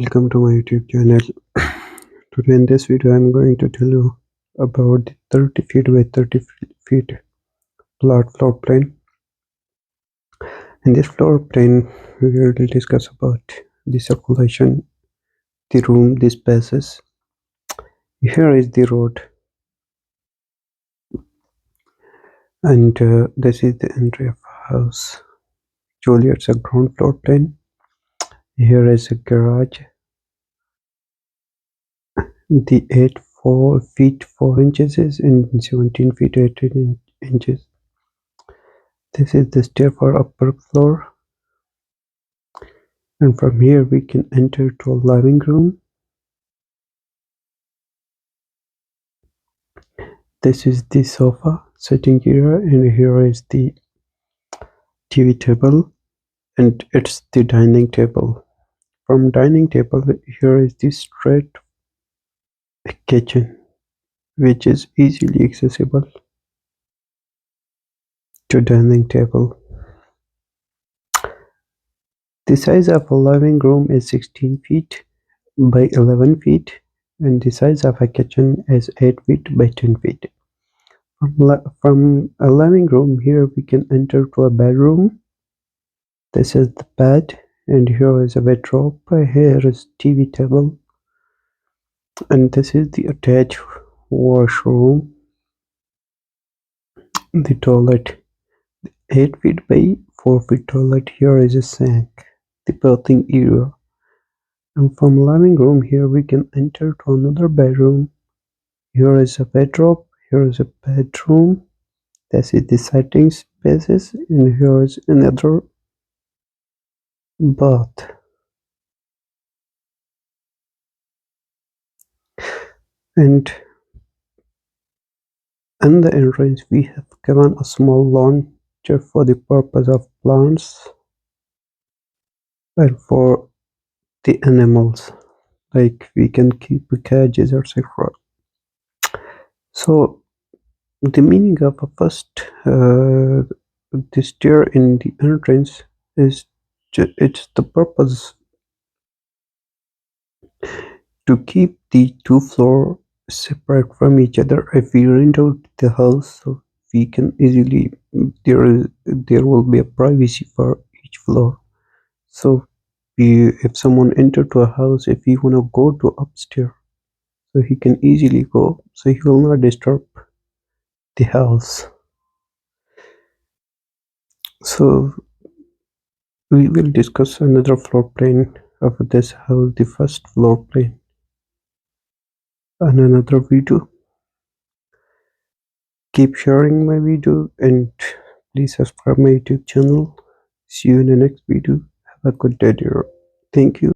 welcome to my YouTube channel. Today in this video I'm going to tell you about the 30 feet by 30 feet plot floor plan. In this floor plan we will discuss about the circulation, the room, the spaces. Here is the road, and this is the entry of a house. Actually it's a ground floor plan. Here is a garage. The 4 feet 4 inches is in 17 feet 18 inches. This is the stair for upper floor, and from here we can enter to a living room. This is the sofa sitting area, and here is the TV table, and it's the dining table. From dining table here is the straight kitchen, which is easily accessible to dining table. The size of a living room is 16 feet by 11 feet, and the size of a kitchen is 8 feet by 10 feet. From a living room, here we can enter to a bedroom. This is the bed, and here is a wardrobe. Here is TV table, and this is the attached washroom. The toilet, 8 feet by 4 feet toilet. Here is a sink, the bathing area. And from living room, here we can enter to another bedroom. Here is a wardrobe. Here is a bedroom. This is the sitting spaces, and here is another bath. And in the entrance we have given a small launcher for the purpose of plants and for the animals, like we can keep cages, etc. So the meaning of a first the stair in the entrance is it's the purpose to keep the two floors separate from each other. If we rent out the house, so we can easily there will be a privacy for each floor. So if someone enter to a house, if he want to go to upstairs, so he can easily go, so he will not disturb the house. So we will discuss another floor plan of this house, the first floor plan, in another video. Keep sharing my video and please subscribe my YouTube channel. See you in the next video. Have a good day, dear. Thank you.